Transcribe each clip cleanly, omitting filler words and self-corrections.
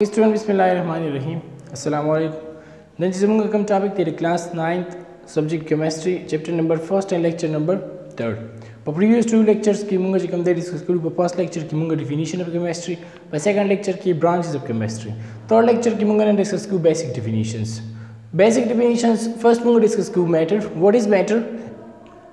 Student, Bismillahirrahmanirrahim. Assalamu alaikum. Then we come topic the class 9th subject chemistry chapter number 1st and lecture number 3rd. For previous two lectures ki munga jikam de discuss kuru. For first lecture ki munga definition of chemistry. For second lecture ki branches of chemistry. Third lecture ki munga discuss kuru basic definitions. Basic definitions first munga discuss kuru matter. What is matter?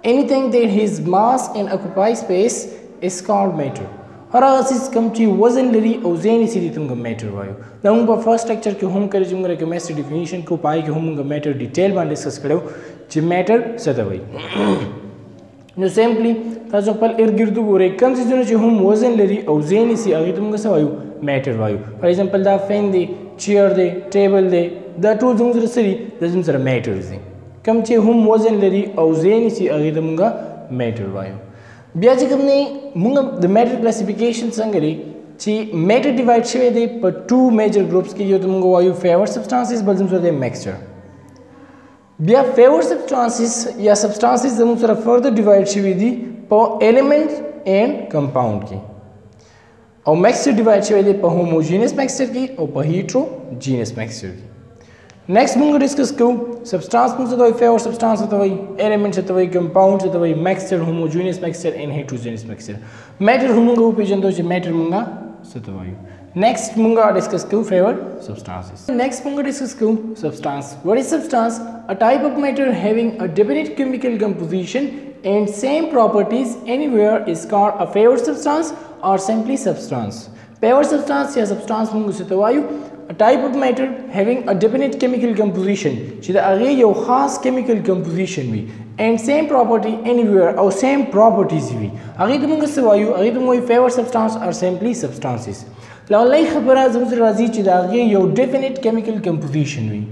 Anything that has mass and occupies space is called matter. हर चीज कम ची वजन लरी और ज़ेनी सीधी तुमको मैटर वायो दाऊं पर first lecture के हम करे जुमरे केमिस्ट्री डेफिनेशन को पाई के हम मैटर डिटेल में डिस्कस करो जी मैटर सदवई जो सिंपली ताजो पल इर्गिर्दु बोरे कम चीजों जो हम वजन लरी और ज़ेनी सी आगे तुमको सवायो मैटर वायो फॉर एग्जांपल दा फैन दे चेयर दे टेबल दे दा टू जुमरे सरी दा जुमरे मैटर्स दे कम ची हम वजन लरी और ज़ेनी सी आगे तुमको मैटर वायो ब्याज हमने मुंगा द मैटर क्लासिफिकेशन संगरी ची मैटर डिवाइड शवे दे पर टू मेजर ग्रुप्स की यो तुमको वायु फेवर्ड सब्सटेंसेस बल्कि जो दे मिक्सचर बिया फेवर्ड सब्सटेंसेस या सब्सटेंसेस हम सर फर्दर डिवाइड शवे दी पर एलिमेंट एंड कंपाउंड की और मिक्सचर डिवाइड शवे दे पर होमोजेनियस मिक्सचर की और पर हेटेरोजेनियस मिक्सचर की नेक्स्ट मुंगा डिस्कस को सब्सटेंस मुंगा तो फेवर्ड सब्सटेंस तो वही एलिमेंट्स तो वही कंपाउंड्स तो वही mixture homogeneous mixture and heterogeneous mixture matter मुंगा ऊपर जंदो जे मैटर मुंगा तो वही नेक्स्ट मुंगा डिस्कस को फेवर्ड सब्सटेंसेस नेक्स्ट मुंगा डिस्कस को substance what is substance a type of matter having a definite chemical composition and same properties anywhere is called a favored substance or simply substance. Favored substance या substance मुंगो से तो वायु a type of matter having a definite chemical composition जिधर आगे यो खास chemical composition भी and same property anywhere और same properties भी आगे तो मुंगो से वायु आगे तो मुंगो favored substance or simply substances. लाउलाई खबरा ज़रूर राज़ी जिधर आगे यो definite chemical composition भी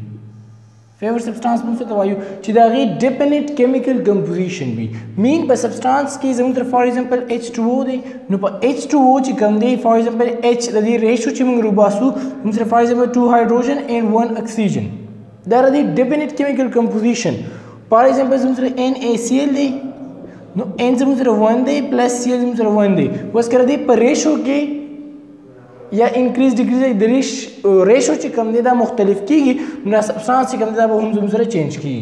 फेवर सब्सटेंस मुझसे तो वायु चिदागी डिपेंडेंट केमिकल कंपोजिशन भी मीन पर सब्सटेंस की जमूतर फॉर एग्जांपल H2O दे नो पर H2O ची कम दे for example H the ratio ची मंग रुबासु जमूतर for example 2 hydrogen and 1 oxygen there are the dependent chemical composition for example जमूतर NaCl दे नो N जमूतर 1 दे प्लस Cl जमूतर 1 दे बस कर दी पर रेशियो के या इंक्रीज डिक्रीज रेशो ची कम देदा मुख्तलिफ की ना सब्सटेंस ची कम देदा वो हम जमसरे चेंज की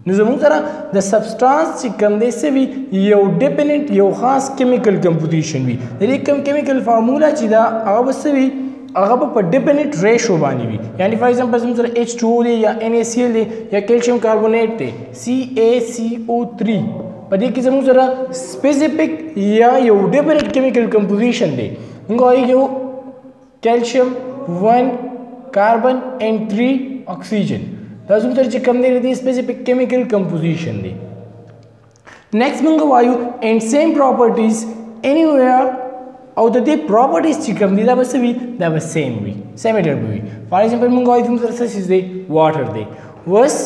नजमु तरा द सब्सटेंस ची कम दे से भी यो डिपेंडेंट यो खास केमिकल कंपोजिशन भी लेकिन केमिकल फार्मूला ची दा अब से भी अगर पर डिपेंडेंट रेशो बानी भी यानी फॉर एग्जांपल जमसरे H2O दे या NaCl दे या कैल्शियम कार्बोनेट दे CaCO3 पर ये कि जमसरा स्पेसिफिक या यो डिपेंडेंट केमिकल कंपोजिशन दे उनको आई यो calcium 1 carbon and 3 oxygen that's what the come there the specific chemical composition the next munga vayu and same properties anywhere out the properties chi come the was we that was same we similar we for example munga vayu such is the water the was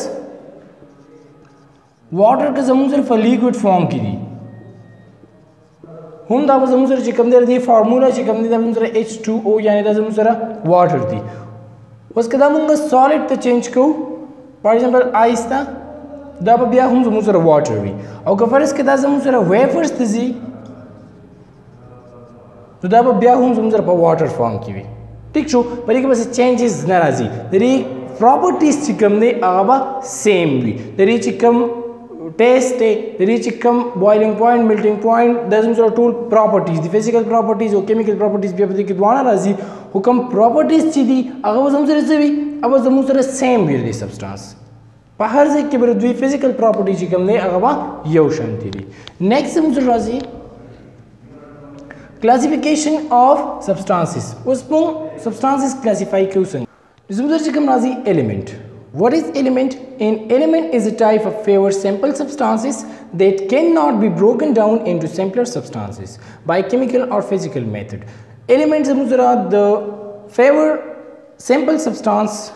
water ka zamuzar for liquid form ki di हम दाब जमूसर चिकम दे रही फार्मूला चिकम दे जमूसर H2O यानी दा जमूसर वाटर दी उसके दाम उनका सॉलिड तो चेंज को फॉर एग्जांपल आइस था दाब बिया हम जमूसर वाटर भी और कफरस के दाम जमूसर वेफर्स थी तो दाब बिया हम जमूसर पर वाटर फॉर्म की भी ठीक छो पर ये बस चेंजेस नाराजी दरी प्रॉपर्टीज चिकम दे आवा सेम भी दरी चिकम taste the reach come boiling point melting point doesn't sort of tool properties the physical properties or chemical properties भी अपने कितवाना राजी हुकम properties चीदी अगर वो समझ रहे से भी अब वो समझ रहे same भी रही substance बाहर से के बरद्वी physical properties चिकम ने अगर वो योशन थी next समझ राजी classification of substances उसमें substances classify क्यों संग समझ चिकम राजी element. What is element? An element is a type of favored simple substances that cannot be broken down into simpler substances by chemical or physical method. Elements are the favored simple substance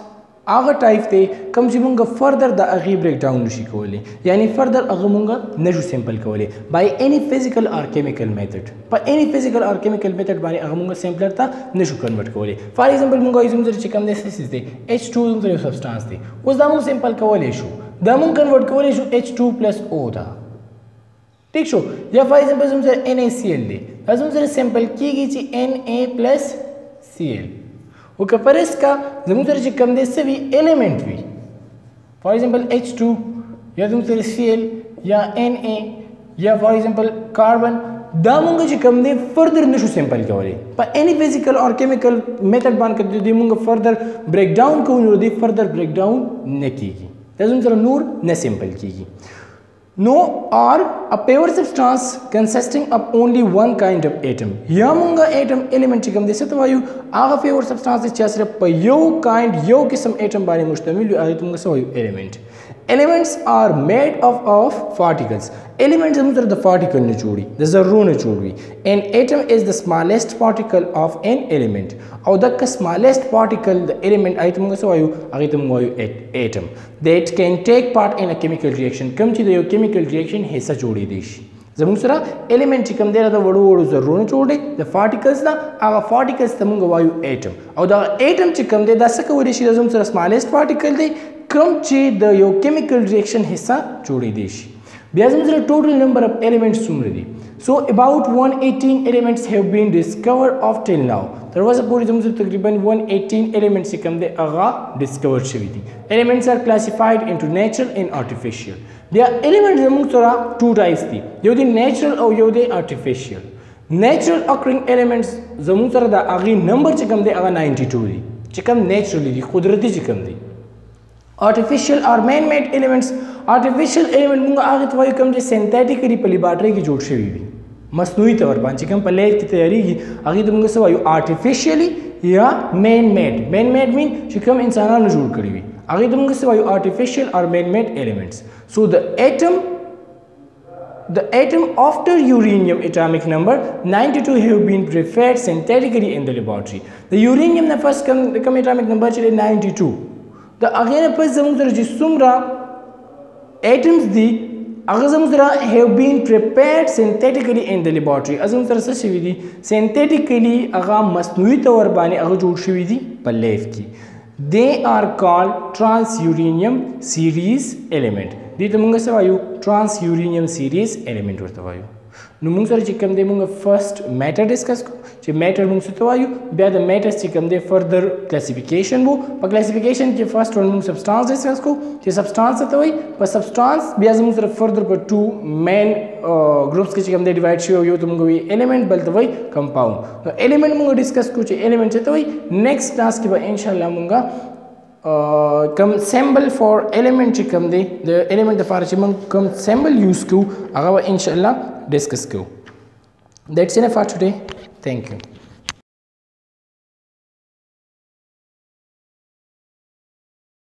आगा टाइप थे कम से मुंगा further the अगी break down नशी कोले यानी फर्दर अगर मुंगा नजू सिंपल कोले बाय एनी फिजिकल और केमिकल मेथड पर एनी फिजिकल और केमिकल मेथड बारे अगर मुंगा सिंपलर था नजू कन्वर्ट कोले फॉर एग्जांपल मुंगा इजुम जर चिकम दे सिस दे H2 जर सब्सटेंस दे उस दामु सिंपल कोले शु दामु कन्वर्ट कोले शु H2+O था ठीक शो या फॉर एग्जांपल इजुम जर NaCl दे इजुम जर सिंपल की ची Na+Cl او که فرض کا زموږ سره چې کوم دی څه وي ایلیمنټ وي فار ایگزامپل H2 یا زموږ سره Cl یا Na یا فار ایگزامپل کاربن دا مونږ چې کوم دی فردر نشو سیمپل کولی په any physical or chemical method باندې دی مونږ فردر بریک ډاون کوو نو دی فردر بریک ډاون نه کیږي دا زموږ سره نور نه سیمپل کیږي No or a pure substance consisting of only one kind of atom. या मुंगा atom element चिकम दे सकते वायु आगा pure substance इस चासरे पर यो kind यो किस्म atom बारे मुश्तमिल आगे तुमगा सवायु element. Elements are made of particles. Elements हम तरह the particle ने जोड़ी, the ज़रूर ने जोड़ी. An atom is the smallest particle of an element. और the smallest particle the element आगे तुमगा सवायु आगे तुमगा वायु atom. That can take part in a chemical reaction. Come cheese yo chemical reaction हिस्सा जोड़ी देशी. زموږ سره element چې کوم دی د وړو وړو ذرونو جوړ دی د particles دا هغه particles ته موږ وایو atom او دا atom چې کوم دی دا څه کولی شي زموږ سره smallest particle دی کوم چې د یو chemical reaction حصہ جوړې دی شي بیا زموږ سره total number of elements څومره دي so about 118 elements have been discovered of till now تر اوسه پورې زموږ سره تقریبا 118 elements چې کوم دی هغه discovered شوي دي elements are classified into natural and artificial بیا elements زموږ سره two types دي یو دی natural او یو دی artificial natural occurring elements زموږ سره د هغې نمبر چې کوم دی هغه 92 دي چې کوم naturally دي قدرتي چې کوم دي artificial or man-made elements artificial element موږ هغه ته وایو کوم چې synthetically په لیبارټري کې جوړ شوي وي مصنوعي طور باندې کوم په لیب کې تیاریږي هغه ته موږ څه وایو artificially یا man-made mean چې کوم انسانانو جوړ کړي وي هغه ته موږ څه وایو artificial or man-made elements so the atom after uranium atomic number 92 have been prepared synthetically in the laboratory the uranium the first come atomic number چې 92 the again په زموږ سره چې څومره atoms دي هغه زموږ سره have been prepared synthetically in the laboratory زموږ سره څه شوي دي synthetically هغه مصنوعي طور باندې هغه جوړ شوي دي په لیب کې they are called transuranium series element دې ته موږ څه وایو transuranium series element ورته وایو نو موږ سره چې کوم دی موږ فرست میټر ډسکس کو چې میټر موږ څه ته وایو بیا د میټر چې کوم دی فردر کلاسیفیکیشن وو په کلاسیفیکیشن کې فرست ون موږ سبسټانس ډسکس کو چې سبسټانس ته وایي په سبسټانس بیا موږ سره فردر په ټو مین ګروپس کې چې کوم دی ډیوایډ شوی یو ته موږ وایي ایلیمنٹ بل ته وایي کمپاوند نو ایلیمنٹ موږ ډسکس کو چې ایلیمنٹ څه ته وایي نیکسٹ کلاس کې به ان شاء الله موږ کم سیمبل فار ایلیمنٹ چې کوم دی د ایلیمنٹ لپاره چې موږ کم سیمبل یوز کوو هغه به ان شاء الله discuss go. That's enough for today. Thank you.